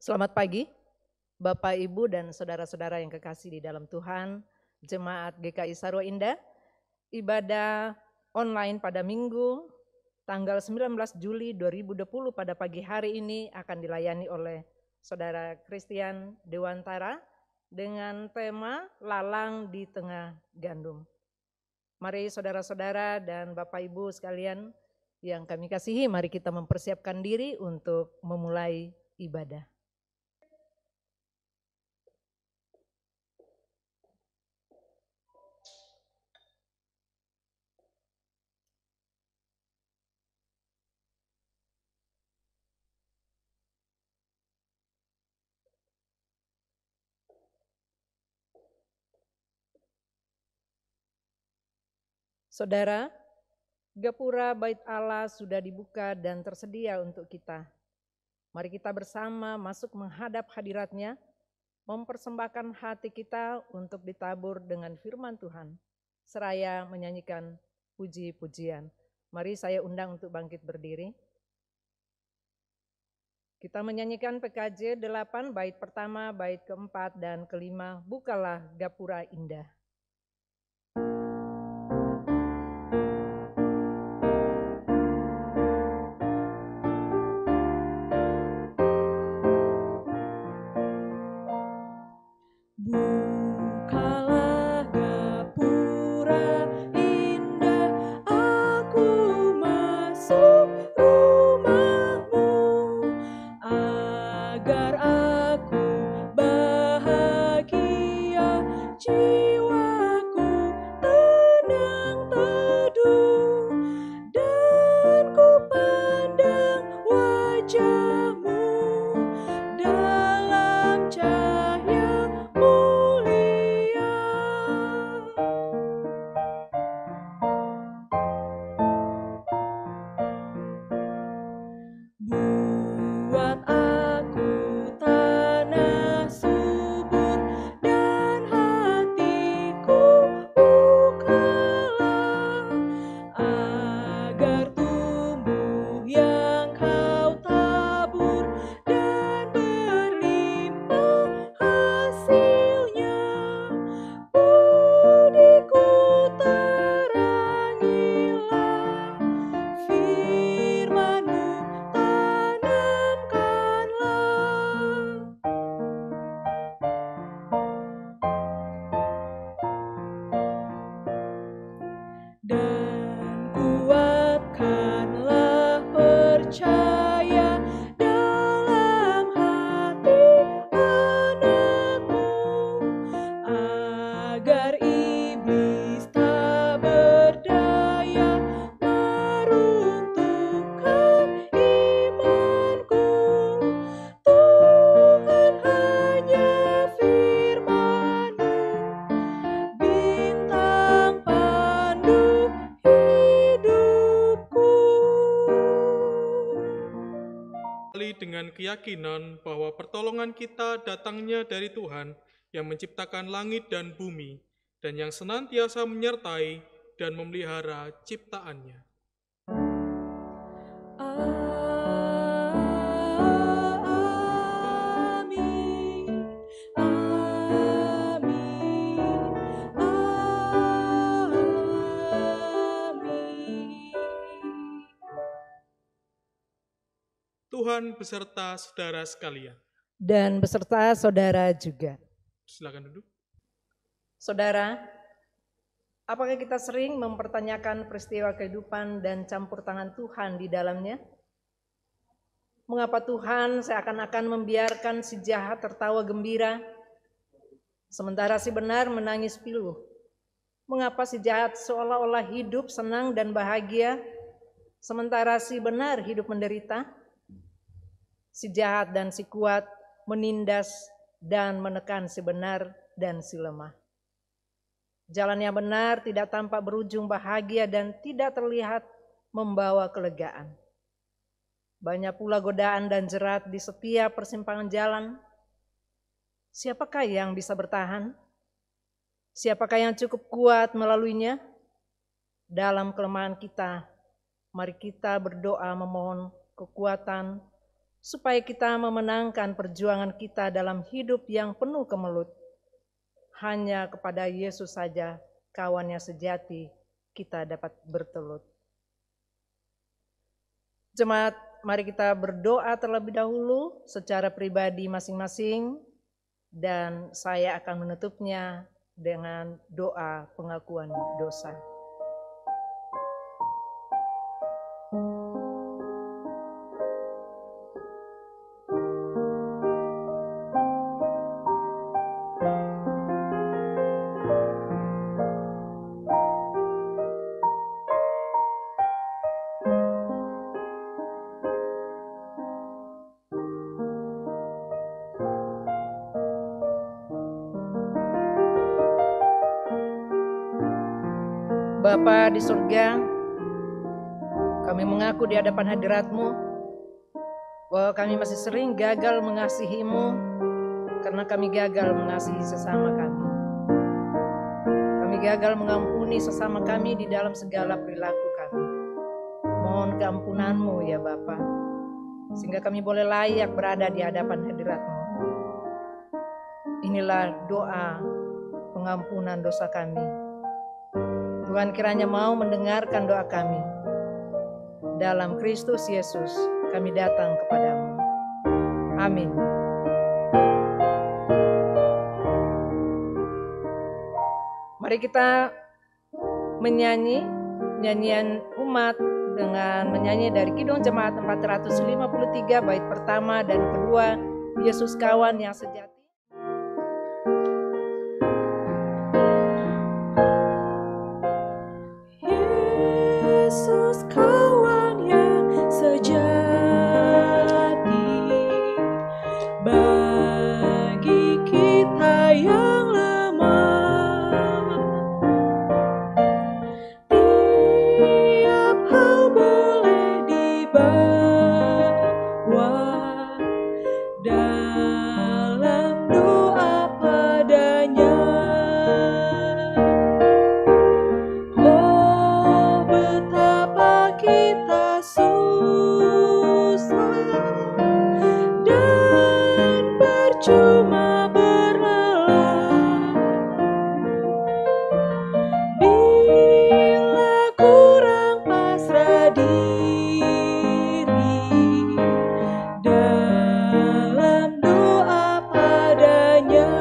Selamat pagi, Bapak, Ibu, dan saudara-saudara yang kekasih di dalam Tuhan, Jemaat GKI Sarwa Indah, ibadah online pada Minggu, tanggal 19 Juli 2020 pada pagi hari ini akan dilayani oleh Saudara Christian Dewantara dengan tema Lalang di Tengah Gandum. Mari saudara-saudara dan Bapak Ibu sekalian yang kami kasihi, mari kita mempersiapkan diri untuk memulai ibadah. Saudara, gapura Bait Allah sudah dibuka dan tersedia untuk kita. Mari kita bersama masuk menghadap hadirat-Nya, mempersembahkan hati kita untuk ditabur dengan firman Tuhan, seraya menyanyikan puji-pujian. Mari saya undang untuk bangkit berdiri. Kita menyanyikan PKJ 8, bait pertama, bait keempat, dan kelima, Bukalah Gapura Indah. Bukalah gapura indah, aku masuk rumahmu, agar aku bahagia, jiwaku tenang teduh, dan ku pandang wajah-Mu dalam cahaya mulia. Buat aku tanah subur dan hatiku bukalah, agar tumbuh yang Kau tabur dan berlimpah hasilnya. Budiku terangilah, firman-Mu tanamkanlah. Dan kuatkanlah percaya dalam hati anak-Mu, agar iblis tak berdaya meruntuhkan imanku. Tuhan, hanya firman-Mu, bintang pandu hidupku. Dengan keyakinan bahwa pertolongan kita datangnya dari Tuhan yang menciptakan langit dan bumi dan yang senantiasa menyertai dan memelihara ciptaannya. Amin, amin, amin. Tuhan beserta saudara sekalian. Dan beserta saudara juga. Silakan duduk. Saudara, apakah kita sering mempertanyakan peristiwa kehidupan dan campur tangan Tuhan di dalamnya? Mengapa Tuhan seakan-akan membiarkan si jahat tertawa gembira, sementara si benar menangis pilu? Mengapa si jahat seolah-olah hidup senang dan bahagia, sementara si benar hidup menderita? Si jahat dan si kuat menindas dan menekan si benar dan si lemah. Jalan yang benar tidak tampak berujung bahagia dan tidak terlihat membawa kelegaan. Banyak pula godaan dan jerat di setiap persimpangan jalan. Siapakah yang bisa bertahan? Siapakah yang cukup kuat melaluinya? Dalam kelemahan kita, mari kita berdoa memohon kekuatan, supaya kita memenangkan perjuangan kita dalam hidup yang penuh kemelut. Hanya kepada Yesus saja, kawan yang sejati, kita dapat bertelut. Jemaat, mari kita berdoa terlebih dahulu secara pribadi masing-masing, dan saya akan menutupnya dengan doa pengakuan dosa. Bapa di surga, kami mengaku di hadapan hadirat-Mu bahwa kami masih sering gagal mengasihi-Mu karena kami gagal mengasihi sesama kami. Kami gagal mengampuni sesama kami di dalam segala perilaku kami. Mohon keampunan-Mu ya Bapa, sehingga kami boleh layak berada di hadapan hadirat-Mu. Inilah doa pengampunan dosa kami. Tuhan kiranya mau mendengarkan doa kami. Dalam Kristus Yesus kami datang kepadamu. Amin. Mari kita menyanyi nyanyian umat dengan menyanyi dari Kidung Jemaat 453 bait pertama dan kedua, Yesus kawan yang sejati. Yesus kawan yang sejati, bagi kita yang lemah, tiap hal boleh dibawa dalam doa padanya. Oh, betapa kita susah dan percuma berlelah bila kurang pasrah diri dalam doa padanya.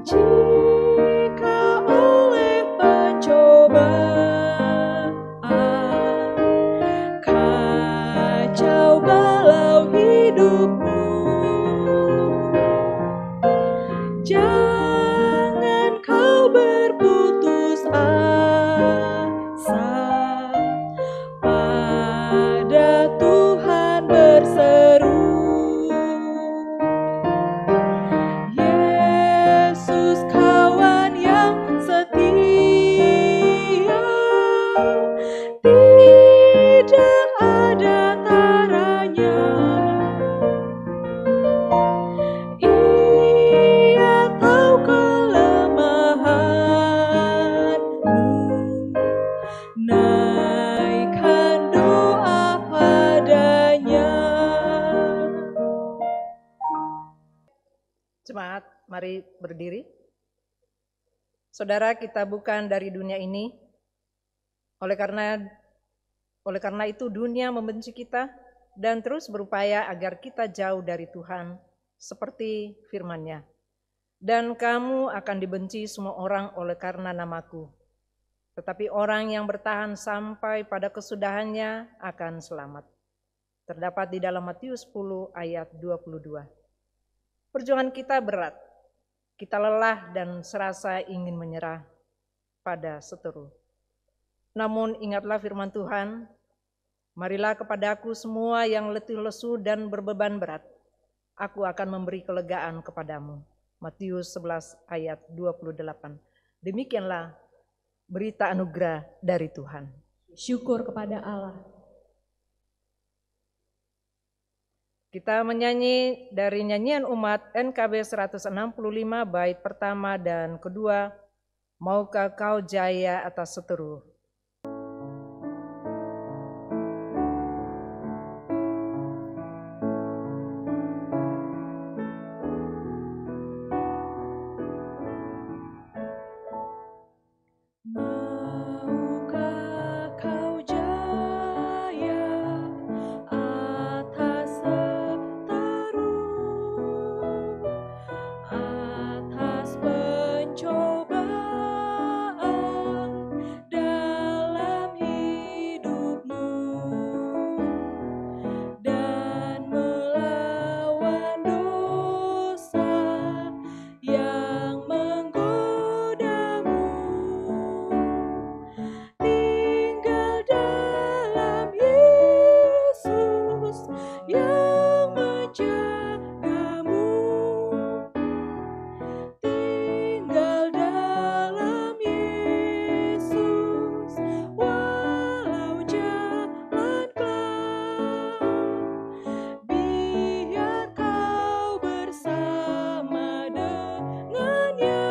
Jika oleh pencobaan kacau balau hidupmu, jangan kau berputus asa, pada Tuhan berseru. Yesus kawan yang setia, tidak ada taranya. Ia tahu kelemahanmu, naikkan doa padanya. Jemaat, mari berdiri. Saudara, kita bukan dari dunia ini. Oleh karena itu dunia membenci kita dan terus berupaya agar kita jauh dari Tuhan, seperti firman-Nya. Dan kamu akan dibenci semua orang oleh karena namaku. Tetapi orang yang bertahan sampai pada kesudahannya akan selamat. Terdapat di dalam Matius 10 ayat 22. Perjuangan kita berat, kita lelah dan serasa ingin menyerah pada seteru. Namun ingatlah firman Tuhan, marilah kepadaku semua yang letih lesu dan berbeban berat, aku akan memberi kelegaan kepadamu. Matius 11 ayat 28. Demikianlah berita anugerah dari Tuhan. Syukur kepada Allah. Kita menyanyi dari nyanyian umat NKB 165 bait pertama dan kedua, Maukah Kau Jaya atas seteru. Maukah kau jaya atas seteru, atas pencobaan dalam hidupmu, dan melawan dosa yang menggodamu. Tinggal dalam Yesus yang menjagamu. Tinggal dalam Yesus walau jalan gelap. Biar kau bersama dengannya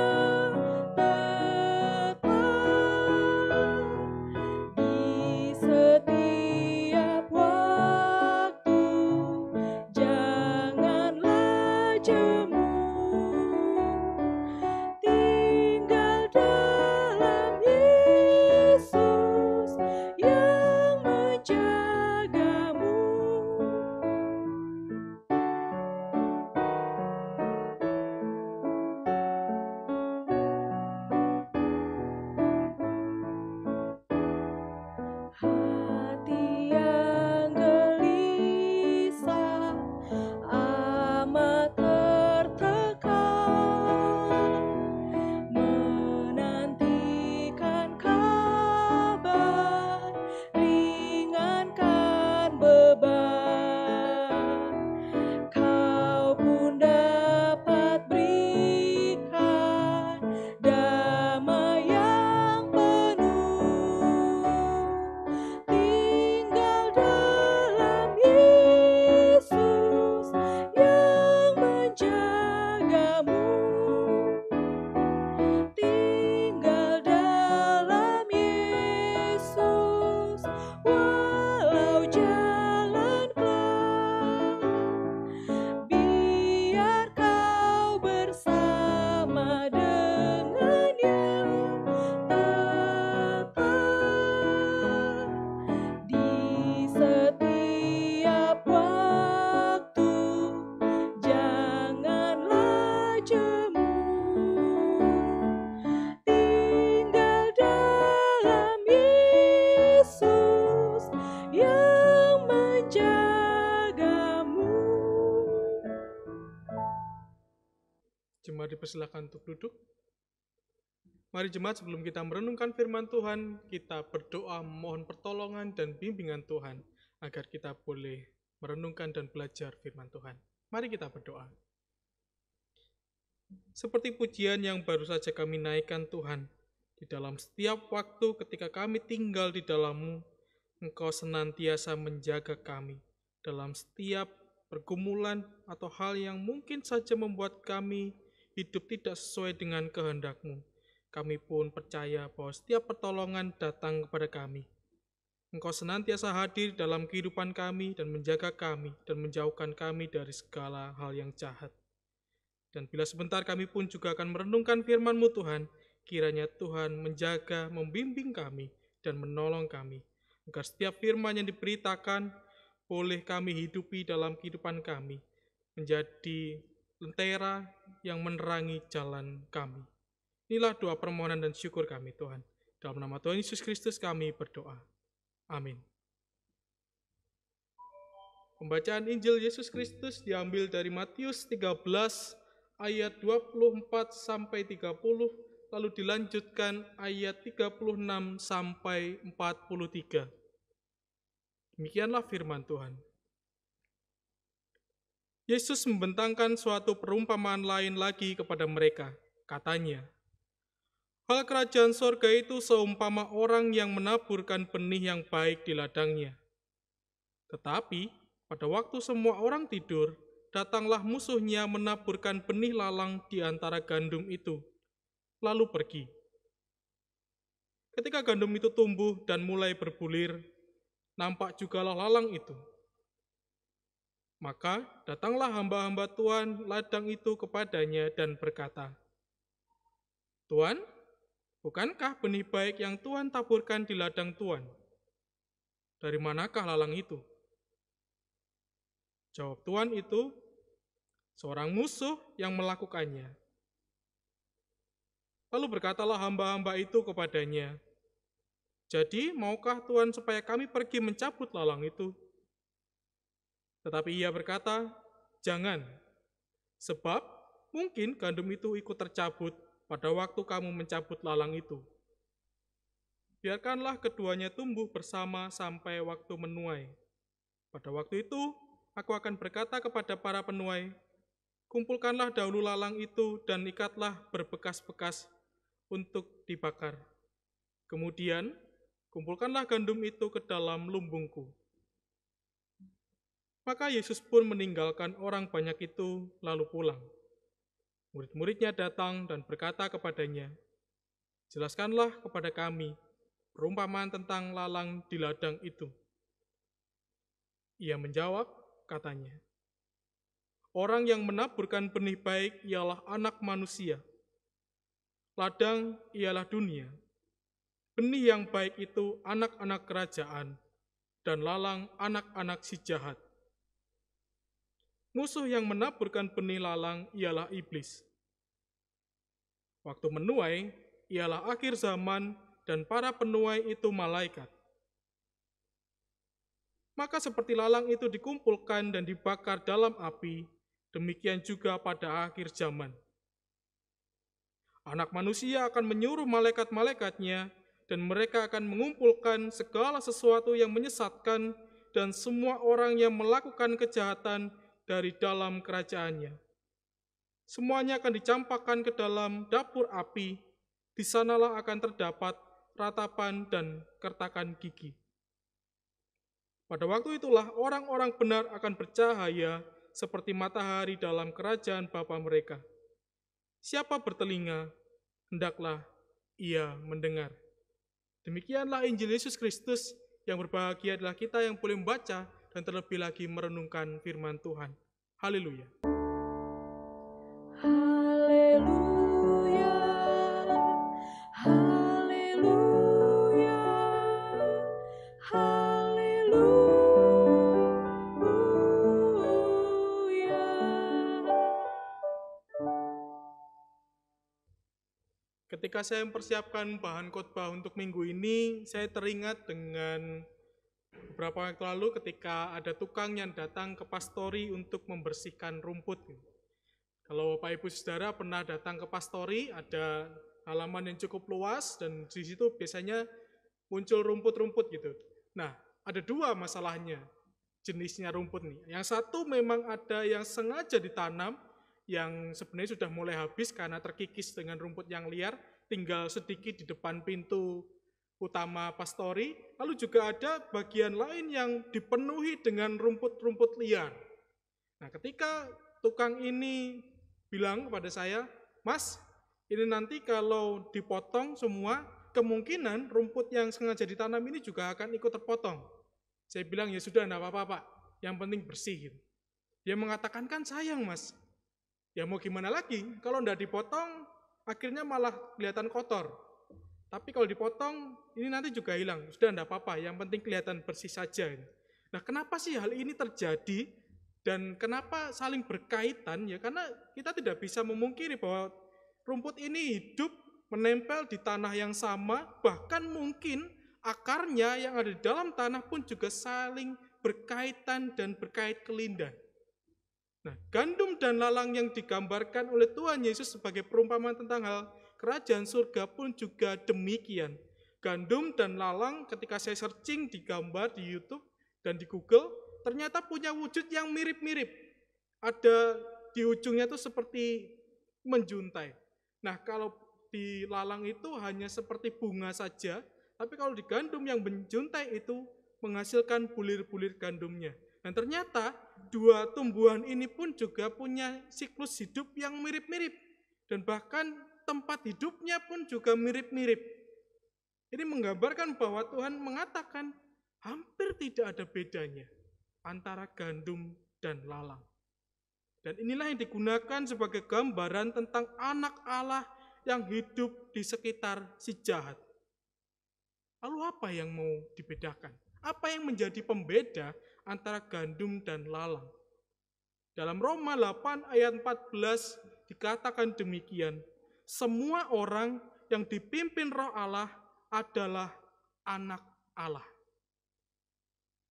tetap di setiap waktu. Janganlah jemu. Tinggal dalam Yesus yang menjagamu. Hati yang gelisah, amat tertekan, menantikan kabar, ringankan beban. Kau pun dapat berikan damai yang penuh. Tinggal dalam Yesus yang menjagamu. Tinggal dalam Yesus walau jalan gelap. Biar kau bersama dengannya tetap di setiap waktu. Janganlah jemu. Tinggal dalam Yesus yang menjagamu. Jemaat dipersilakan untuk duduk. Mari jemaat, sebelum kita merenungkan firman Tuhan, kita berdoa mohon pertolongan dan bimbingan Tuhan agar kita boleh merenungkan dan belajar firman Tuhan. Mari kita berdoa. Seperti pujian yang baru saja kami naikkan Tuhan, di dalam setiap waktu ketika kami tinggal di dalam-Mu, Engkau senantiasa menjaga kami dalam setiap pergumulan atau hal yang mungkin saja membuat kami hidup tidak sesuai dengan kehendak-Mu. Kami pun percaya bahwa setiap pertolongan datang kepada kami. Engkau senantiasa hadir dalam kehidupan kami dan menjaga kami dan menjauhkan kami dari segala hal yang jahat. Dan bila sebentar kami pun juga akan merenungkan firman-Mu Tuhan, kiranya Tuhan menjaga, membimbing kami dan menolong kami, agar setiap firman yang diberitakan boleh kami hidupi dalam kehidupan kami, menjadi lentera yang menerangi jalan kami. Inilah doa permohonan dan syukur kami Tuhan. Dalam nama Tuhan Yesus Kristus kami berdoa. Amin. Pembacaan Injil Yesus Kristus diambil dari Matius 13 ayat 24 sampai 30, lalu dilanjutkan ayat 36 sampai 43. Demikianlah firman Tuhan. Yesus membentangkan suatu perumpamaan lain lagi kepada mereka. Katanya, hal kerajaan sorga itu seumpama orang yang menaburkan benih yang baik di ladangnya. Tetapi Pada waktu semua orang tidur, datanglah musuhnya menaburkan benih lalang di antara gandum itu, lalu pergi. Ketika gandum itu tumbuh dan mulai berbulir, nampak jugalah lalang itu. Maka datanglah hamba-hamba Tuhan ladang itu kepadanya dan berkata, Tuan, bukankah benih baik yang Tuhan taburkan di ladang Tuan? Dari manakah lalang itu? Jawab Tuan itu, seorang musuh yang melakukannya. Lalu berkatalah hamba-hamba itu kepadanya, jadi maukah Tuhan supaya kami pergi mencabut lalang itu? Tetapi ia berkata, jangan, sebab mungkin gandum itu ikut tercabut pada waktu kamu mencabut lalang itu. Biarkanlah keduanya tumbuh bersama sampai waktu menuai. Pada waktu itu, aku akan berkata kepada para penuai, kumpulkanlah dahulu lalang itu dan ikatlah berbekas-bekas untuk dibakar. Kemudian, kumpulkanlah gandum itu ke dalam lumbungku. Maka Yesus pun meninggalkan orang banyak itu lalu pulang. Murid-muridnya datang dan berkata kepadanya, jelaskanlah kepada kami perumpamaan tentang lalang di ladang itu. Ia menjawab, katanya, orang yang menaburkan benih baik ialah anak manusia. Ladang ialah dunia. Benih yang baik itu anak-anak kerajaan, dan lalang anak-anak si jahat. Musuh yang menaburkan benih lalang ialah iblis. Waktu menuai ialah akhir zaman, dan para penuai itu malaikat. Maka seperti lalang itu dikumpulkan dan dibakar dalam api, demikian juga pada akhir zaman. Anak manusia akan menyuruh malaikat-malaikatnya, dan mereka akan mengumpulkan segala sesuatu yang menyesatkan dan semua orang yang melakukan kejahatan dari dalam kerajaannya. Semuanya akan dicampakkan ke dalam dapur api, di sanalah akan terdapat ratapan dan kertakan gigi. Pada waktu itulah orang-orang benar akan bercahaya seperti matahari dalam kerajaan Bapa mereka. Siapa bertelinga, hendaklah ia mendengar. Demikianlah Injil Yesus Kristus, yang berbahagia adalah kita yang boleh membaca dan terlebih lagi merenungkan firman Tuhan. Haleluya. Haleluya, haleluya, haleluya. Ketika saya mempersiapkan bahan khotbah untuk minggu ini, saya teringat dengan beberapa waktu lalu ketika ada tukang yang datang ke pastori untuk membersihkan rumput. Kalau Bapak Ibu Saudara pernah datang ke pastori, ada halaman yang cukup luas dan di situ biasanya muncul rumput-rumput gitu. Nah, ada dua masalahnya jenisnya rumput nih. Yang satu memang ada yang sengaja ditanam, yang sebenarnya sudah mulai habis karena terkikis dengan rumput yang liar, tinggal sedikit di depan pintu utama pastori. Lalu juga ada bagian lain yang dipenuhi dengan rumput-rumput liar. Nah, ketika tukang ini bilang kepada saya, Mas, ini nanti kalau dipotong semua, kemungkinan rumput yang sengaja ditanam ini juga akan ikut terpotong. Saya bilang, ya sudah, enggak apa-apa Pak, yang penting bersih. Dia mengatakan, kan sayang Mas. Ya mau gimana lagi, kalau enggak dipotong, akhirnya malah kelihatan kotor. Tapi kalau dipotong, ini nanti juga hilang. Sudah enggak apa-apa, yang penting kelihatan bersih saja. Nah, kenapa sih hal ini terjadi? Dan kenapa saling berkaitan? Ya karena kita tidak bisa memungkiri bahwa rumput ini hidup, menempel di tanah yang sama, bahkan mungkin akarnya yang ada di dalam tanah pun juga saling berkaitan dan berkait kelindan. Nah, gandum dan lalang yang digambarkan oleh Tuhan Yesus sebagai perumpamaan tentang hal kerajaan surga pun juga demikian. Gandum dan lalang ketika saya searching di gambar di YouTube dan di Google, ternyata punya wujud yang mirip-mirip. Ada di ujungnya itu seperti menjuntai. Nah, kalau di lalang itu hanya seperti bunga saja, tapi kalau di gandum yang menjuntai itu menghasilkan bulir-bulir gandumnya. Dan ternyata dua tumbuhan ini pun juga punya siklus hidup yang mirip-mirip. Dan bahkan tempat hidupnya pun juga mirip-mirip. Ini menggambarkan bahwa Tuhan mengatakan hampir tidak ada bedanya antara gandum dan lalang. Dan inilah yang digunakan sebagai gambaran tentang anak Allah yang hidup di sekitar si jahat. Lalu apa yang mau dibedakan? Apa yang menjadi pembeda antara gandum dan lalang? Dalam Roma 8 ayat 14 dikatakan demikian, semua orang yang dipimpin Roh Allah adalah anak Allah.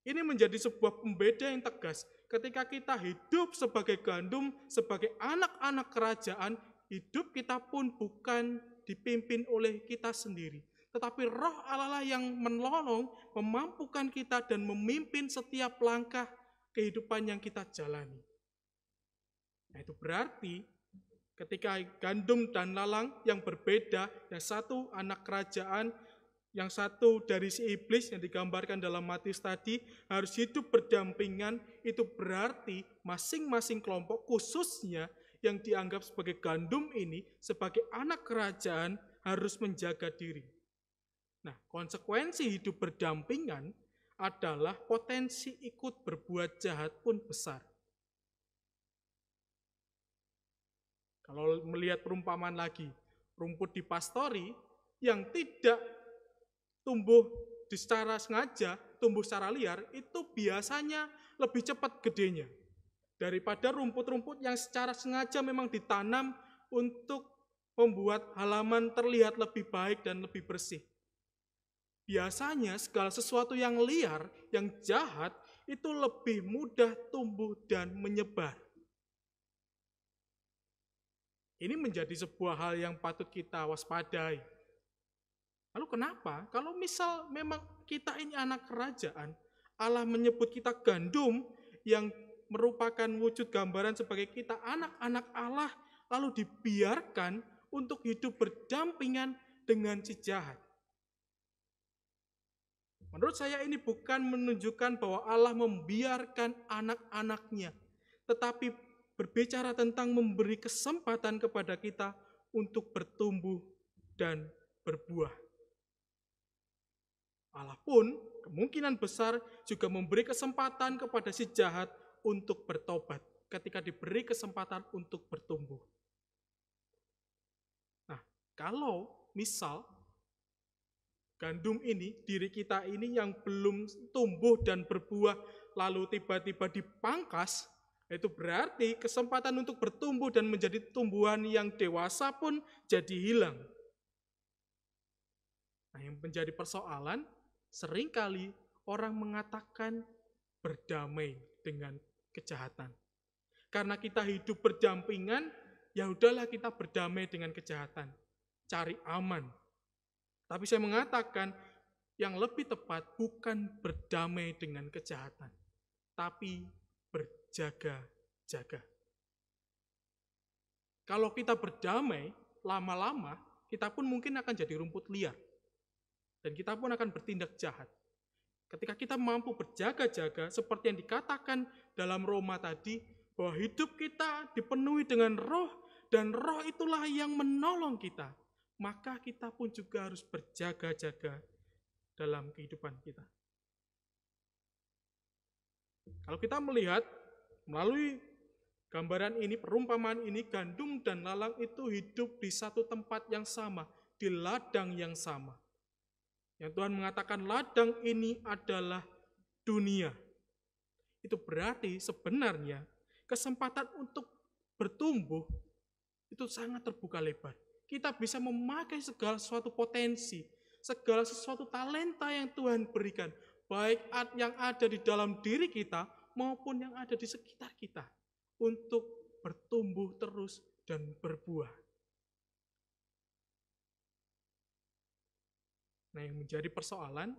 Ini menjadi sebuah pembeda yang tegas. Ketika kita hidup sebagai gandum, sebagai anak-anak kerajaan, hidup kita pun bukan dipimpin oleh kita sendiri. Tetapi Roh Allah lah yang menolong, memampukan kita dan memimpin setiap langkah kehidupan yang kita jalani. Nah, itu berarti ketika gandum dan lalang yang berbeda, yang satu anak kerajaan, yang satu dari si iblis yang digambarkan dalam Matius tadi, harus hidup berdampingan, itu berarti masing-masing kelompok, khususnya yang dianggap sebagai gandum ini, sebagai anak kerajaan, harus menjaga diri. Nah, konsekuensi hidup berdampingan adalah potensi ikut berbuat jahat pun besar. Kalau melihat perumpamaan lagi, rumput di pastori yang tidak tumbuh secara sengaja, tumbuh secara liar, itu biasanya lebih cepat gedenya daripada rumput-rumput yang secara sengaja memang ditanam untuk membuat halaman terlihat lebih baik dan lebih bersih. Biasanya segala sesuatu yang liar, yang jahat, itu lebih mudah tumbuh dan menyebar. Ini menjadi sebuah hal yang patut kita waspadai. Lalu kenapa? Kalau misal memang kita ini anak kerajaan, Allah menyebut kita gandum yang merupakan wujud gambaran sebagai kita anak-anak Allah, lalu dibiarkan untuk hidup berdampingan dengan si jahat. Menurut saya ini bukan menunjukkan bahwa Allah membiarkan anak-anaknya, tetapi berbicara tentang memberi kesempatan kepada kita untuk bertumbuh dan berbuah. Allah pun kemungkinan besar juga memberi kesempatan kepada si jahat untuk bertobat ketika diberi kesempatan untuk bertumbuh. Nah, kalau misal gandum ini, diri kita ini yang belum tumbuh dan berbuah, lalu tiba-tiba dipangkas, itu berarti kesempatan untuk bertumbuh dan menjadi tumbuhan yang dewasa pun jadi hilang. Nah, yang menjadi persoalan, seringkali orang mengatakan berdamai dengan kejahatan. Karena kita hidup berdampingan, ya udahlah kita berdamai dengan kejahatan. Cari aman. Tapi saya mengatakan yang lebih tepat bukan berdamai dengan kejahatan, tapi berjaga-jaga. Kalau kita berdamai, lama-lama kita pun mungkin akan jadi rumput liar. Dan kita pun akan bertindak jahat. Ketika kita mampu berjaga-jaga, seperti yang dikatakan dalam Roma tadi, bahwa hidup kita dipenuhi dengan roh, dan roh itulah yang menolong kita. Maka kita pun juga harus berjaga-jaga dalam kehidupan kita. Kalau kita melihat melalui gambaran ini, perumpamaan ini, gandum dan lalang itu hidup di satu tempat yang sama, di ladang yang sama. Yang Tuhan mengatakan ladang ini adalah dunia. Itu berarti sebenarnya kesempatan untuk bertumbuh itu sangat terbuka lebar. Kita bisa memakai segala sesuatu potensi, segala sesuatu talenta yang Tuhan berikan, baik yang ada di dalam diri kita maupun yang ada di sekitar kita, untuk bertumbuh terus dan berbuah. Nah, yang menjadi persoalan,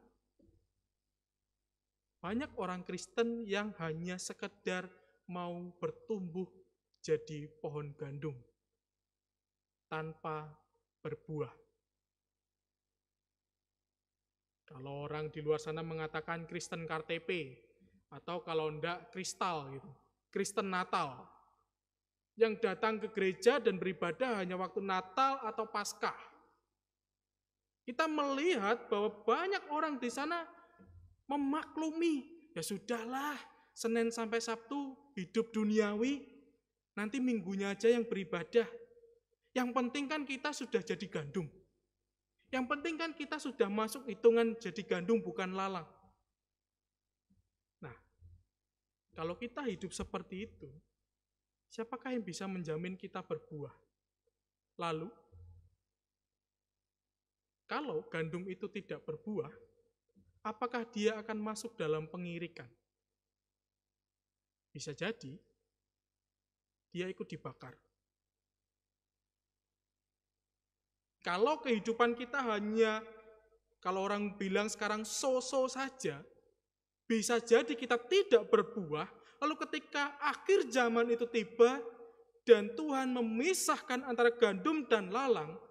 banyak orang Kristen yang hanya sekedar mau bertumbuh jadi pohon gandum tanpa berbuah. Kalau orang di luar sana mengatakan Kristen KTP, Atau kalau enggak, kristal gitu. Kristen Natal. Yang datang ke gereja dan beribadah hanya waktu Natal atau Paskah. Kita melihat bahwa banyak orang di sana memaklumi, ya sudahlah, Senin sampai Sabtu hidup duniawi, nanti minggunya aja yang beribadah. Yang penting kan kita sudah jadi gandum. Yang penting kan kita sudah masuk hitungan jadi gandum bukan lalang. Nah, kalau kita hidup seperti itu, siapakah yang bisa menjamin kita berbuah? Lalu, kalau gandum itu tidak berbuah, apakah dia akan masuk dalam pengirikan? Bisa jadi, dia ikut dibakar. Kalau kehidupan kita hanya, kalau orang bilang sekarang so-so saja, bisa jadi kita tidak berbuah, lalu ketika akhir zaman itu tiba, dan Tuhan memisahkan antara gandum dan lalang,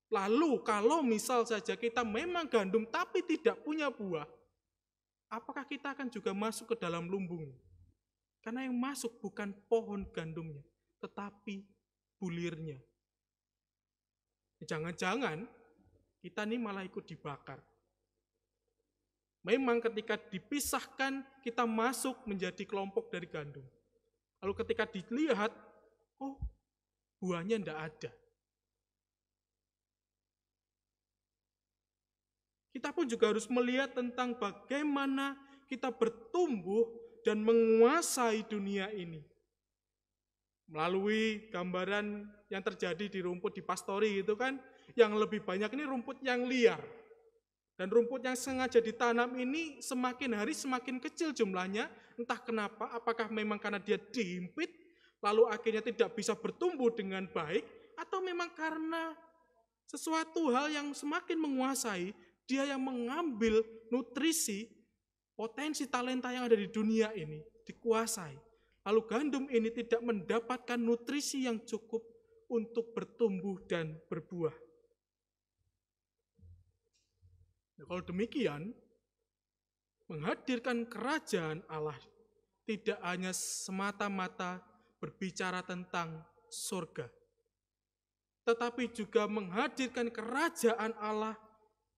lalu kalau misal saja kita memang gandum tapi tidak punya buah, apakah kita akan juga masuk ke dalam lumbung? Karena yang masuk bukan pohon gandumnya, tetapi bulirnya. Jangan-jangan kita ini malah ikut dibakar. Memang ketika dipisahkan, kita masuk menjadi kelompok dari gandum. Lalu ketika dilihat, oh buahnya tidak ada. Kita pun juga harus melihat tentang bagaimana kita bertumbuh dan menguasai dunia ini. Melalui gambaran yang terjadi di rumput di pastori itu kan, yang lebih banyak ini rumput yang liar. Dan rumput yang sengaja ditanam ini semakin hari semakin kecil jumlahnya, entah kenapa, apakah memang karena dia dihimpit, lalu akhirnya tidak bisa bertumbuh dengan baik, atau memang karena sesuatu hal yang semakin menguasai, dia yang mengambil nutrisi, potensi talenta yang ada di dunia ini, dikuasai. Lalu gandum ini tidak mendapatkan nutrisi yang cukup untuk bertumbuh dan berbuah. Nah, kalau demikian, menghadirkan kerajaan Allah tidak hanya semata-mata berbicara tentang surga, tetapi juga menghadirkan kerajaan Allah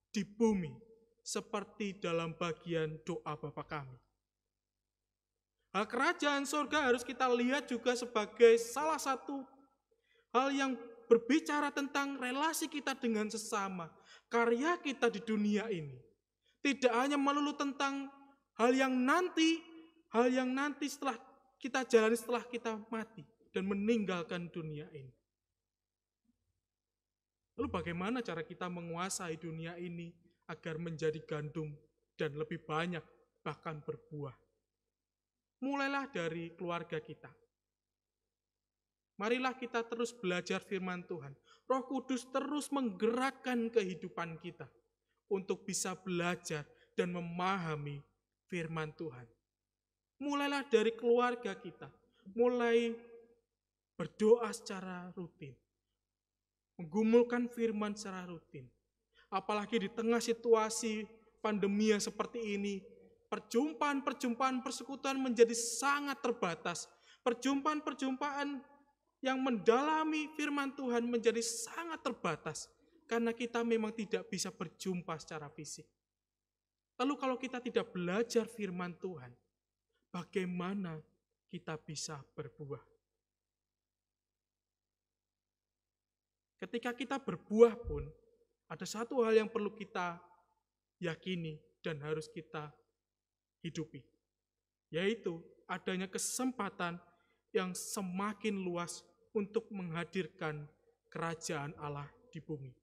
di bumi, seperti dalam bagian doa Bapa kami. Kerajaan surga harus kita lihat juga sebagai salah satu hal yang berbicara tentang relasi kita dengan sesama, karya kita di dunia ini. Tidak hanya melulu tentang hal yang nanti setelah kita jalani setelah kita mati dan meninggalkan dunia ini. Lalu bagaimana cara kita menguasai dunia ini agar menjadi gandum dan lebih banyak bahkan berbuah? Mulailah dari keluarga kita. Marilah kita terus belajar firman Tuhan. Roh Kudus terus menggerakkan kehidupan kita untuk bisa belajar dan memahami firman Tuhan. Mulailah dari keluarga kita. Mulai berdoa secara rutin. Menggumulkan firman secara rutin. Apalagi di tengah situasi pandemi yang seperti ini, perjumpaan-perjumpaan persekutuan menjadi sangat terbatas. Perjumpaan-perjumpaan yang mendalami firman Tuhan menjadi sangat terbatas. Karena kita memang tidak bisa berjumpa secara fisik. Lalu kalau kita tidak belajar firman Tuhan, bagaimana kita bisa berbuah? Ketika kita berbuah pun, ada satu hal yang perlu kita yakini dan harus kita hidupi, yaitu adanya kesempatan yang semakin luas untuk menghadirkan kerajaan Allah di bumi.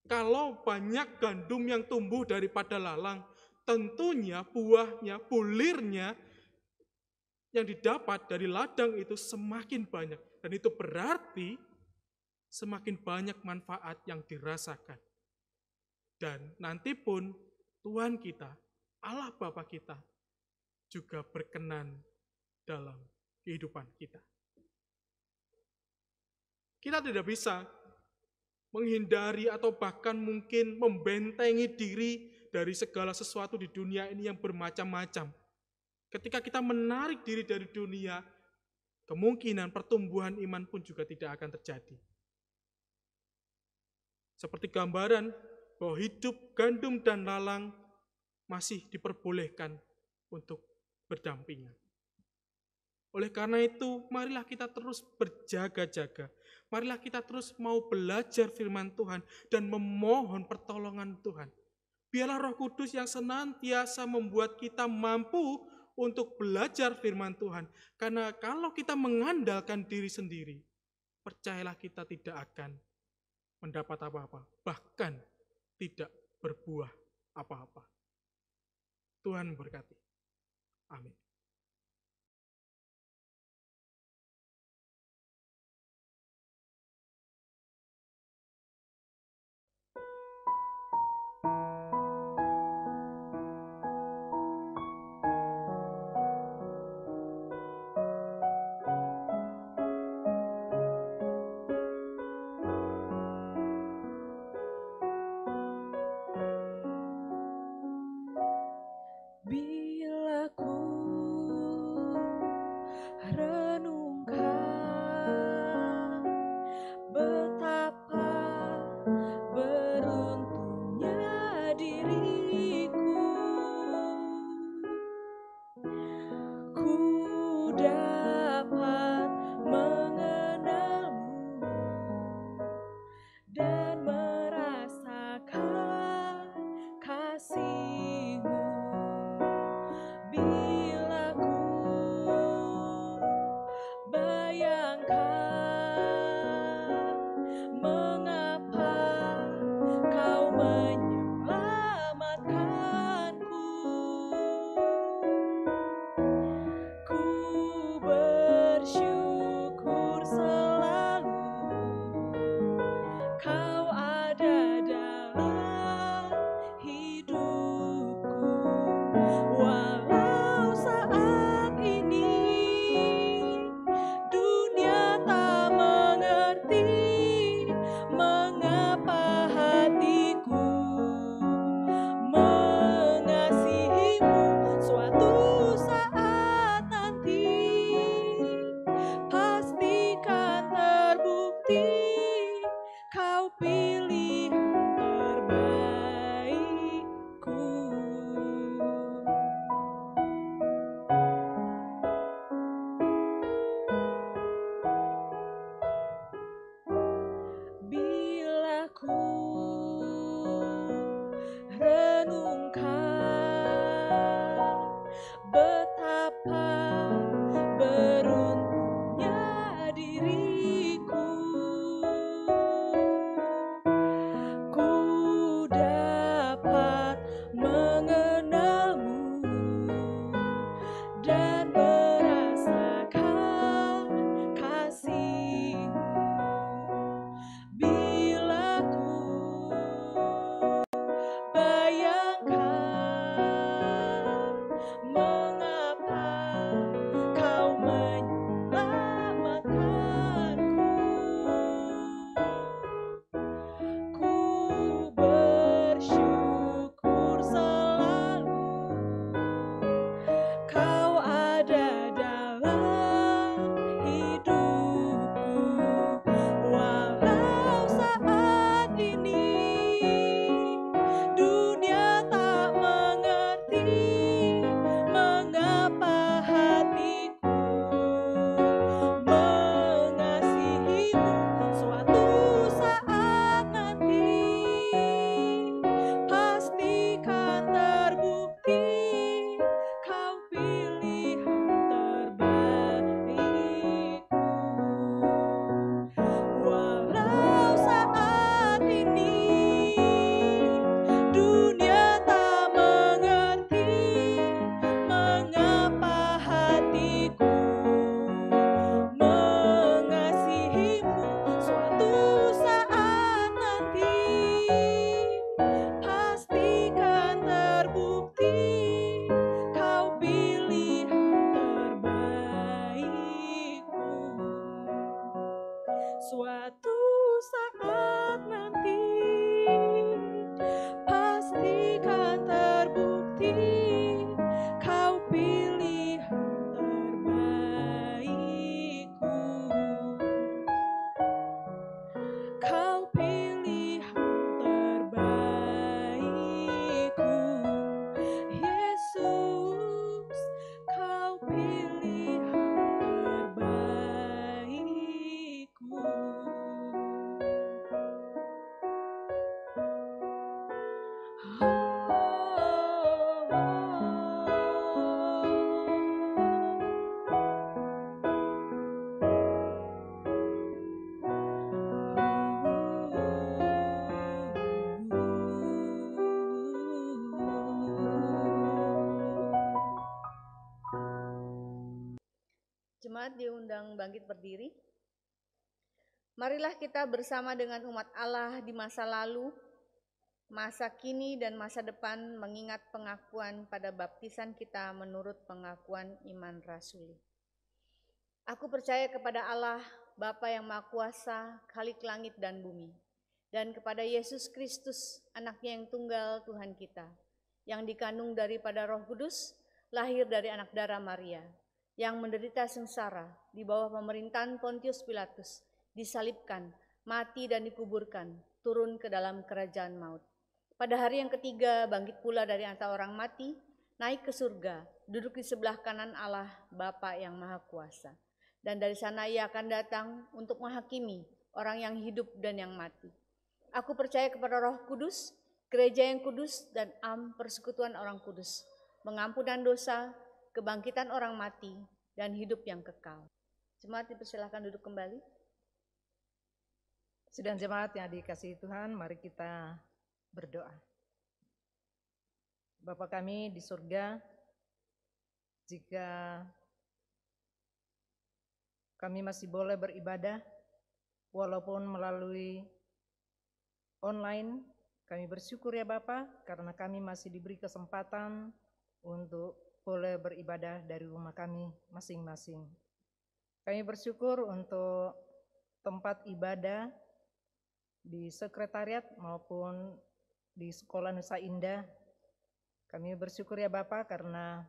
Kalau banyak gandum yang tumbuh daripada lalang, tentunya buahnya, bulirnya yang didapat dari ladang itu semakin banyak. Dan itu berarti semakin banyak manfaat yang dirasakan. Dan nanti pun Tuhan kita, Allah Bapa kita, juga berkenan dalam kehidupan kita. Kita tidak bisa menghindari atau bahkan mungkin membentengi diri dari segala sesuatu di dunia ini yang bermacam-macam. Ketika kita menarik diri dari dunia, kemungkinan pertumbuhan iman pun juga tidak akan terjadi. Seperti gambaran bahwa hidup gandum dan lalang masih diperbolehkan untuk berdampingan. Oleh karena itu, marilah kita terus berjaga-jaga. Marilah kita terus mau belajar firman Tuhan dan memohon pertolongan Tuhan. Biarlah Roh Kudus yang senantiasa membuat kita mampu untuk belajar firman Tuhan. Karena kalau kita mengandalkan diri sendiri, percayalah kita tidak akan mendapat apa-apa. Bahkan tidak berbuah apa-apa. Tuhan memberkati. Amin. Bila ku Kau pilihan terbaikku, Yesus, Kau pilihan terbaikku. Jemaat diundang bangkit berdiri. Marilah kita bersama dengan umat Allah di masa lalu, masa kini dan masa depan mengingat pengakuan pada baptisan kita menurut pengakuan iman rasuli. Aku percaya kepada Allah, Bapa yang Maha Kuasa, Khalik langit dan bumi, dan kepada Yesus Kristus, anaknya yang tunggal Tuhan kita, yang dikandung daripada Roh Kudus, lahir dari anak darah Maria, yang menderita sengsara di bawah pemerintahan Pontius Pilatus, disalibkan, mati dan dikuburkan, turun ke dalam kerajaan maut. Pada hari yang ketiga bangkit pula dari antara orang mati, naik ke surga, duduk di sebelah kanan Allah Bapa yang Maha Kuasa. Dan dari sana ia akan datang untuk menghakimi orang yang hidup dan yang mati. Aku percaya kepada Roh Kudus, gereja yang kudus dan persekutuan orang kudus, pengampunan dosa, kebangkitan orang mati, dan hidup yang kekal. Jemaat dipersilakan duduk kembali. Sidang jemaat yang dikasihi Tuhan, mari kita berdoa. Bapa kami di surga, jika kami masih boleh beribadah, walaupun melalui online, kami bersyukur ya Bapa, karena kami masih diberi kesempatan untuk boleh beribadah dari rumah kami masing-masing. Kami bersyukur untuk tempat ibadah di sekretariat maupun di Sekolah Nusa Indah. Kami bersyukur ya Bapa karena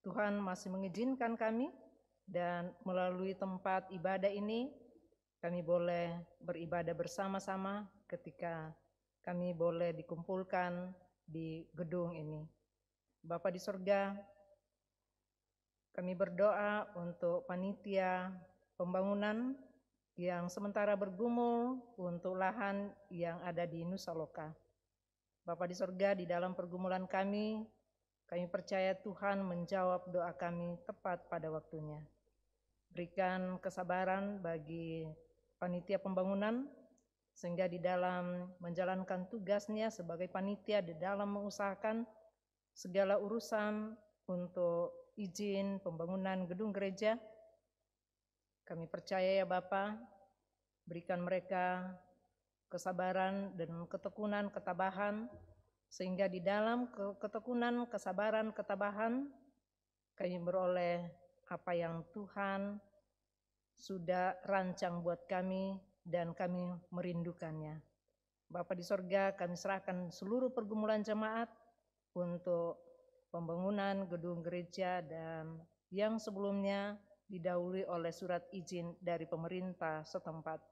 Tuhan masih mengizinkan kami dan melalui tempat ibadah ini kami boleh beribadah bersama-sama ketika kami boleh dikumpulkan di gedung ini. Bapa di surga, kami berdoa untuk panitia pembangunan yang sementara bergumul untuk lahan yang ada di Nusa Loka. Bapa di surga, di dalam pergumulan kami percaya Tuhan menjawab doa kami tepat pada waktunya. Berikan kesabaran bagi panitia pembangunan, sehingga di dalam menjalankan tugasnya sebagai panitia di dalam mengusahakan segala urusan untuk izin pembangunan gedung gereja, kami percaya ya Bapa, berikan mereka kesabaran dan ketekunan, ketabahan, sehingga di dalam ketekunan, kesabaran, ketabahan, kami beroleh apa yang Tuhan sudah rancang buat kami dan kami merindukannya. Bapa di sorga, kami serahkan seluruh pergumulan jemaat untuk pembangunan gedung gereja dan yang sebelumnya didahului oleh surat izin dari pemerintah setempat.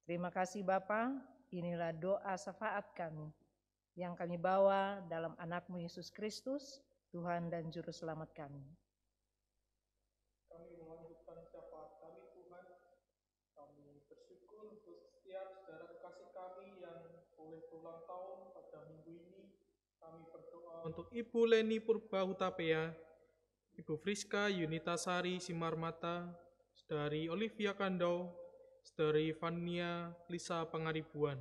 Terima kasih Bapa, inilah doa syafaat kami yang kami bawa dalam anak-Mu Yesus Kristus, Tuhan dan Juru Selamat kami. Kami melanjutkan syafaat kami Tuhan. Kami bersyukur untuk setiap saudara kekasih kami yang boleh berulang tahun pada minggu ini. Kami berdoa untuk Ibu Leni Purba Hutapea, Ibu Friska Yunita Sari Simarmata, Saudari Olivia Kandau, Saudari Fania Lisa Pangaribuan.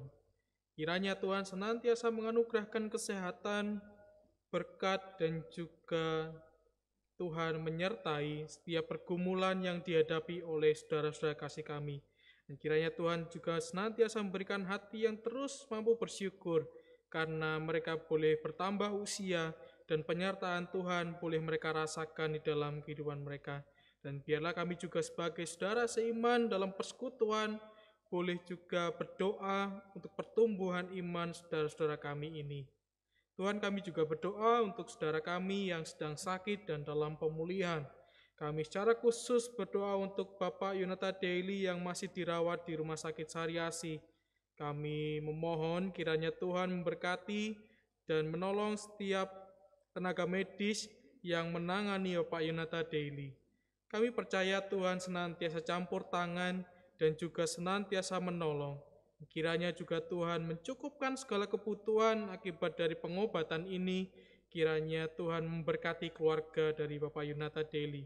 Kiranya Tuhan senantiasa menganugerahkan kesehatan, berkat, dan juga Tuhan menyertai setiap pergumulan yang dihadapi oleh saudara-saudara kasih kami. Dan kiranya Tuhan juga senantiasa memberikan hati yang terus mampu bersyukur, karena mereka boleh bertambah usia dan penyertaan Tuhan boleh mereka rasakan di dalam kehidupan mereka. Dan biarlah kami juga sebagai saudara seiman dalam persekutuan boleh juga berdoa untuk pertumbuhan iman saudara-saudara kami ini. Tuhan, kami juga berdoa untuk saudara kami yang sedang sakit dan dalam pemulihan. Kami secara khusus berdoa untuk Bapak Yonata Daily yang masih dirawat di Rumah Sakit Sariasi. Kami memohon kiranya Tuhan memberkati dan menolong setiap tenaga medis yang menangani Bapak Yunata Daily. Kami percaya Tuhan senantiasa campur tangan dan juga senantiasa menolong. Kiranya juga Tuhan mencukupkan segala kebutuhan akibat dari pengobatan ini. Kiranya Tuhan memberkati keluarga dari Bapak Yunata Daily.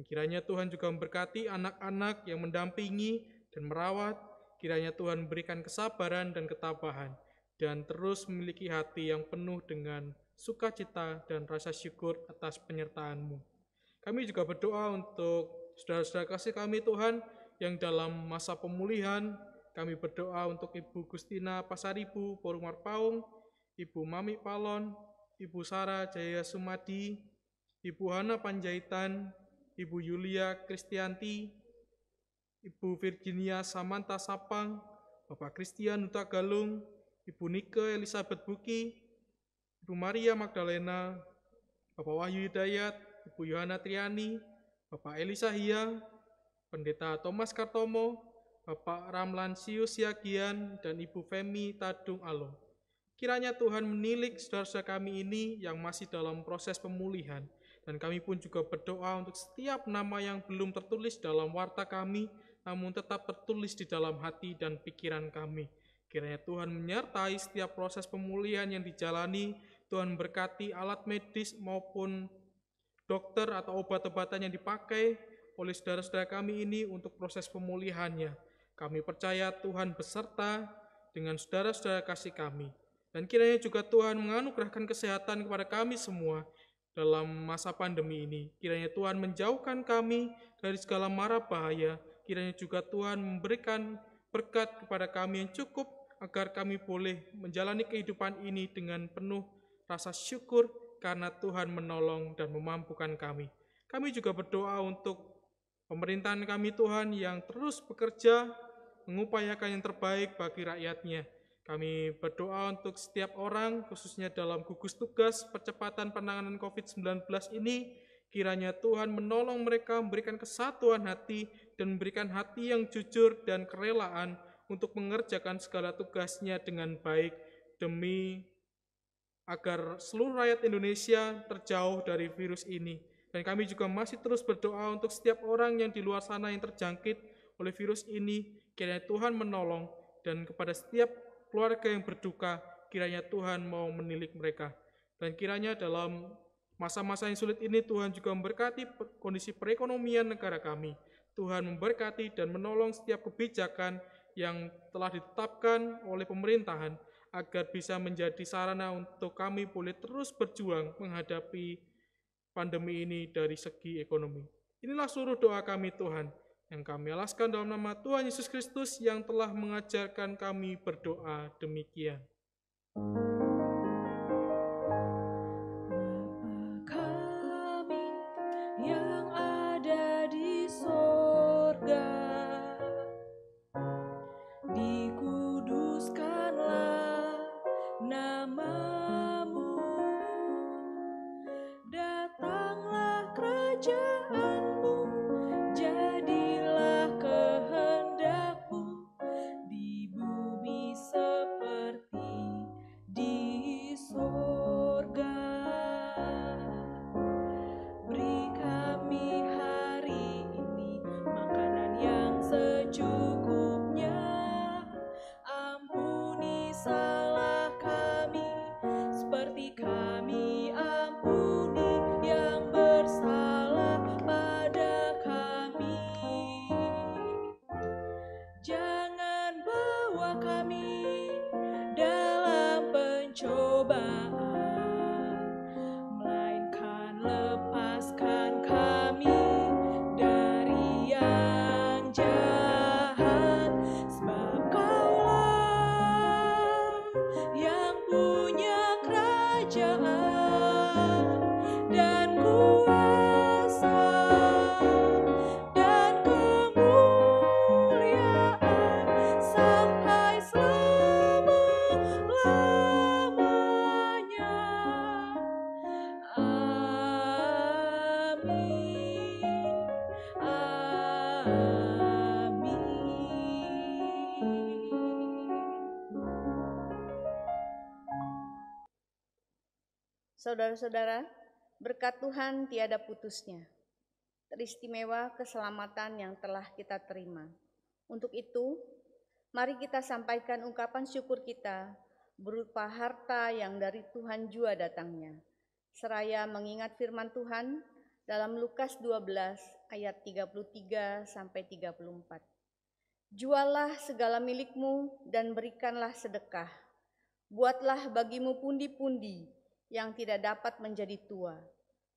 Kiranya Tuhan juga memberkati anak-anak yang mendampingi dan merawat. Kiranya Tuhan berikan kesabaran dan ketabahan dan terus memiliki hati yang penuh dengan sukacita dan rasa syukur atas penyertaan-Mu. Kami juga berdoa untuk saudara-saudara kasih kami Tuhan yang dalam masa pemulihan. Kami berdoa untuk Ibu Gustina Pasaribu Porumar Paung, Ibu Mami Palon, Ibu Sarah Jaya Sumadi, Ibu Hana Panjaitan, Ibu Yulia Kristianti, Ibu Virginia Samantha Sapang, Bapak Christian Huta Galung, Ibu Nike Elizabeth Buki, Ibu Maria Magdalena, Bapak Wahyu Hidayat, Ibu Yohana Triani, Bapak Elisa Hia, Pendeta Thomas Kartomo, Bapak Ramlan Sius Siagian, dan Ibu Femi Tadung Alo. Kiranya Tuhan menilik saudara-saudara kami ini yang masih dalam proses pemulihan, dan kami pun juga berdoa untuk setiap nama yang belum tertulis dalam warta kami, namun tetap tertulis di dalam hati dan pikiran kami. Kiranya Tuhan menyertai setiap proses pemulihan yang dijalani. Tuhan berkati alat medis maupun dokter atau obat-obatan yang dipakai oleh saudara-saudara kami ini untuk proses pemulihannya. Kami percaya Tuhan beserta dengan saudara-saudara kasih kami. Dan kiranya juga Tuhan menganugerahkan kesehatan kepada kami semua dalam masa pandemi ini. Kiranya Tuhan menjauhkan kami dari segala mara bahaya. Kiranya juga Tuhan memberikan berkat kepada kami yang cukup agar kami boleh menjalani kehidupan ini dengan penuh rasa syukur karena Tuhan menolong dan memampukan kami. Kami juga berdoa untuk pemerintahan kami Tuhan yang terus bekerja, mengupayakan yang terbaik bagi rakyatnya. Kami berdoa untuk setiap orang, khususnya dalam gugus tugas percepatan penanganan COVID-19 ini, kiranya Tuhan menolong mereka, memberikan kesatuan hati, dan memberikan hati yang jujur dan kerelaan untuk mengerjakan segala tugasnya dengan baik, demi agar seluruh rakyat Indonesia terjauh dari virus ini. Dan kami juga masih terus berdoa untuk setiap orang yang di luar sana yang terjangkit oleh virus ini, kiranya Tuhan menolong, dan kepada setiap keluarga yang berduka, kiranya Tuhan mau menilik mereka. Dan kiranya dalam masa-masa yang sulit ini, Tuhan juga memberkati kondisi perekonomian negara kami. Tuhan memberkati dan menolong setiap kebijakan yang telah ditetapkan oleh pemerintahan, agar bisa menjadi sarana untuk kami boleh terus berjuang menghadapi pandemi ini dari segi ekonomi. Inilah seluruh doa kami Tuhan, yang kami alaskan dalam nama Tuhan Yesus Kristus yang telah mengajarkan kami berdoa demikian. Bapa kami yang ada di sorga, dikuduskanlah namamu, datanglah kerajaanmu, jadilah kehendakmu di bumi seperti di sorga. Beri kami hari ini makanan yang secukupnya, ampuni salah kami seperti kami ampuni yang bersalah pada kami. Jangan bawa kami dalam pencobaan, melainkan lepaskan kami dari yang jahat, sebab Kaulah yang punya kerajaan dan kuasa dan kemuliaan sampai selama-lamanya. Saudara-saudara, berkat Tuhan tiada putusnya, teristimewa keselamatan yang telah kita terima. Untuk itu, mari kita sampaikan ungkapan syukur kita berupa harta yang dari Tuhan jua datangnya, seraya mengingat firman Tuhan dalam Lukas 12 ayat 33 sampai 34. Jualah segala milikmu dan berikanlah sedekah. Buatlah bagimu pundi-pundi yang tidak dapat menjadi tua,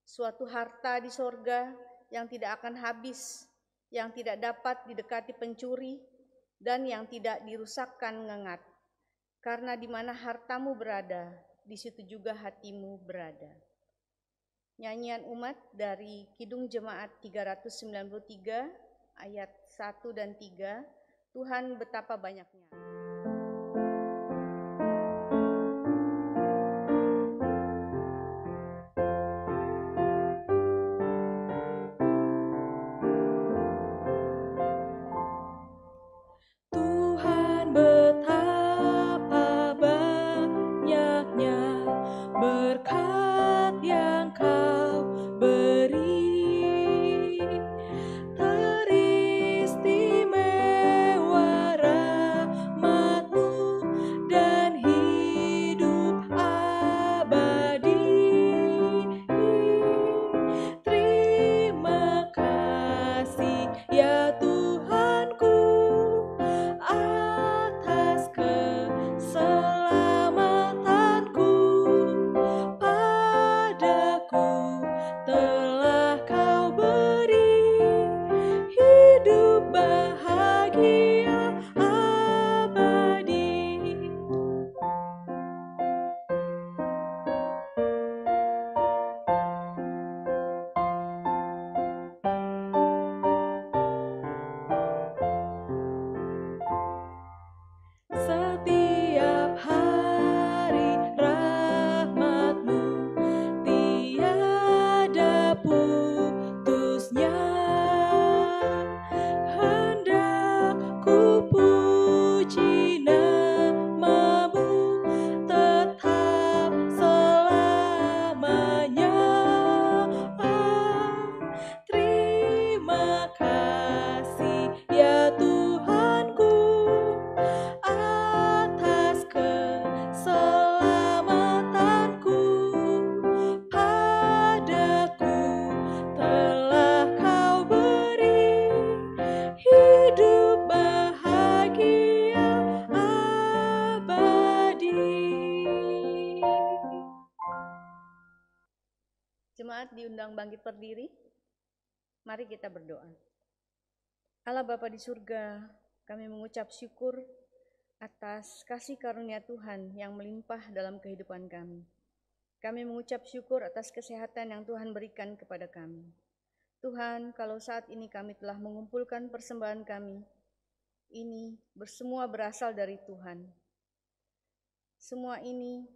suatu harta di sorga yang tidak akan habis, yang tidak dapat didekati pencuri, dan yang tidak dirusakkan ngengat. Karena di mana hartamu berada, di situ juga hatimu berada. Nyanyian umat dari Kidung Jemaat 393 ayat 1 dan 3, Tuhan betapa banyaknya. Tuhan betapa banyaknya berkat yang Kau beri, teristimewa rahmat-Mu dan hidup abadi. Terima kasih ya Tuhanku atas keselamatanku. Padaku telah Kau beri hidup bahagia abadi. Setiap hari rahmat-Mu tiada putusnya. Hendak ku puji nama-Mu tetap selamanya. Terima kasih ya Tuhanku atas keselamatanku. Padaku telah Kau beri hidup bahagia abadi. Jemaat diundang bangkit berdiri. Mari kita berdoa. Allah Bapa di surga, kami mengucap syukur atas kasih karunia Tuhan yang melimpah dalam kehidupan kami. Kami mengucap syukur atas kesehatan yang Tuhan berikan kepada kami. Tuhan, kalau saat ini kami telah mengumpulkan persembahan kami, ini semua berasal dari Tuhan. Semua ini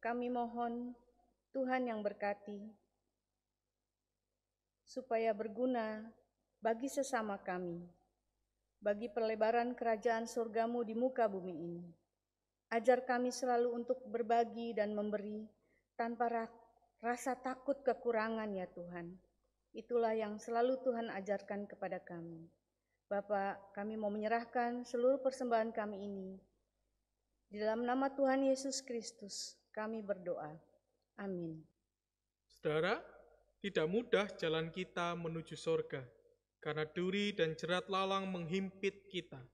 kami mohon Tuhan yang berkati, supaya berguna bagi sesama kami, bagi perlebaran kerajaan surga-Mu di muka bumi ini. Ajar kami selalu untuk berbagi dan memberi tanpa rasa takut kekurangan ya Tuhan. Itulah yang selalu Tuhan ajarkan kepada kami. Bapa, kami mau menyerahkan seluruh persembahan kami ini. Di dalam nama Tuhan Yesus Kristus kami berdoa. Amin. Saudara, tidak mudah jalan kita menuju sorga, karena duri dan jerat lalang menghimpit kita.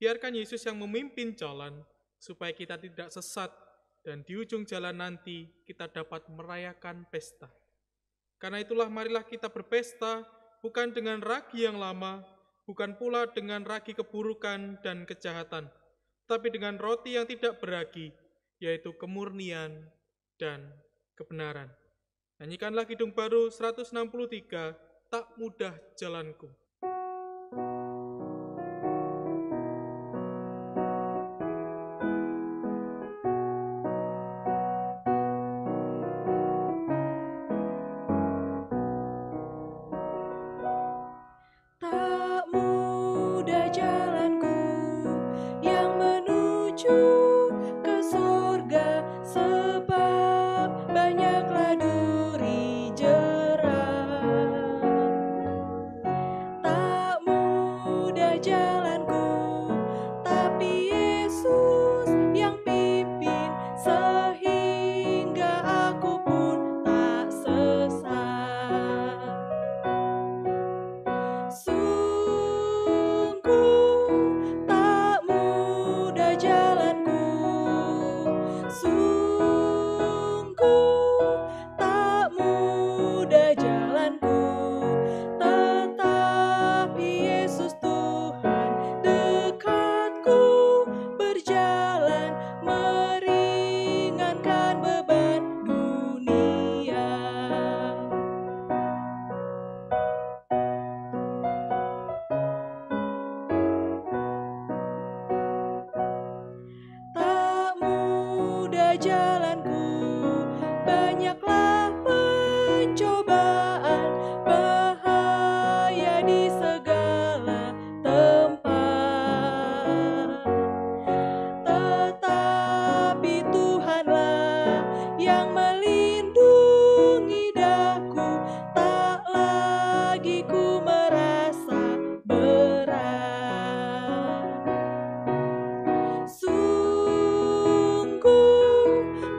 Biarkan Yesus yang memimpin jalan, supaya kita tidak sesat, dan di ujung jalan nanti kita dapat merayakan pesta. Karena itulah marilah kita berpesta, bukan dengan ragi yang lama, bukan pula dengan ragi keburukan dan kejahatan, tapi dengan roti yang tidak beragi, yaitu kemurnian dan kebenaran. Nyanyikanlah Kidung Baru 163, Tak Mudah Jalanku. Tak mudah jalanku yang menuju ke sorga, sebab mudah jalanku, banyaklah pencobaan, bahaya di segala tempat. Tetapi Tuhanlah yang melindungi daku, tak lagi ku merasa berat. Sungguh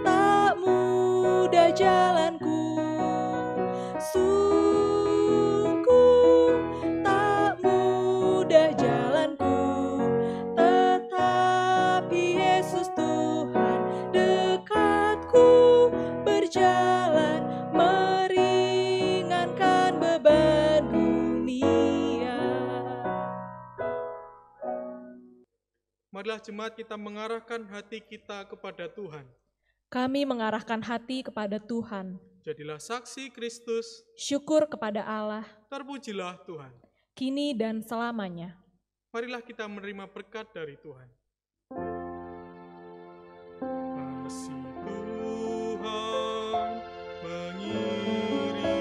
tak mudah jalanku, sungguh tak mudah jalanku, tetapi Yesus Tuhan dekatku, berjalan meringankan beban dunia. Marilah jemaat kita mengarahkan hati kita kepada Tuhan. Kami mengarahkan hati kepada Tuhan. Jadilah saksi Kristus, Syukur kepada Allah, terpujilah Tuhan. kini dan selamanya. Marilah kita menerima berkat dari Tuhan. Kasih Tuhan mengiringimu,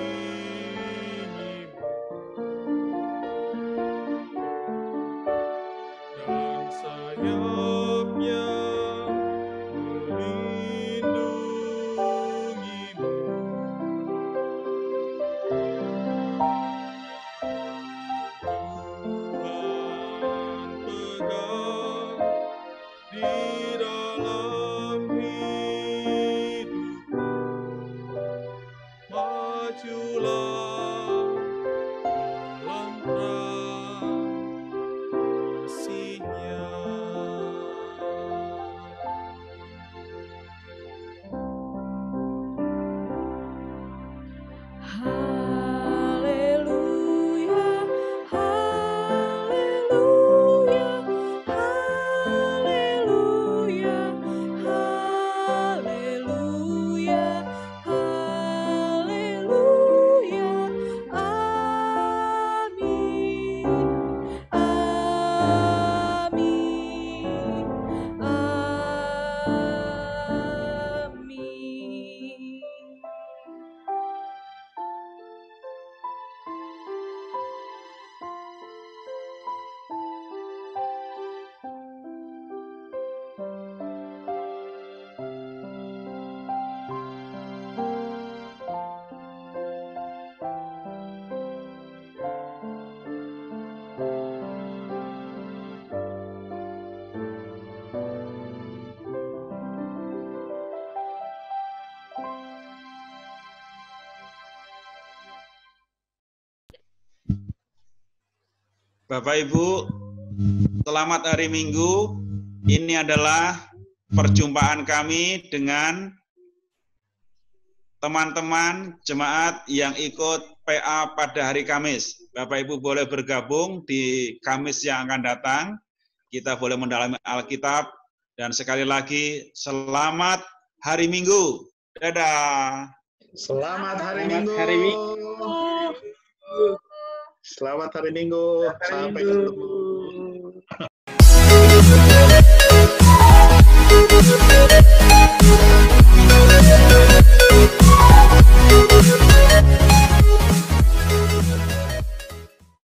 dan sayapnya melindungimu. Tuhan pegang di dalam hidupmu, majulah dalam terang kasih-Nya. Haleluya, haleluya, haleluya, haleluya, haleluya. Amin, amin, amin. Bapak Ibu, selamat hari Minggu. Ini adalah perjumpaan kami dengan teman-teman jemaat yang ikut PA pada hari Kamis. Bapak Ibu boleh bergabung di Kamis yang akan datang. Kita boleh mendalami Alkitab. Dan sekali lagi, selamat hari Minggu. Dadah. Selamat hari Selamat Minggu. hari Minggu. Selamat hari Minggu. Sampai ketemu.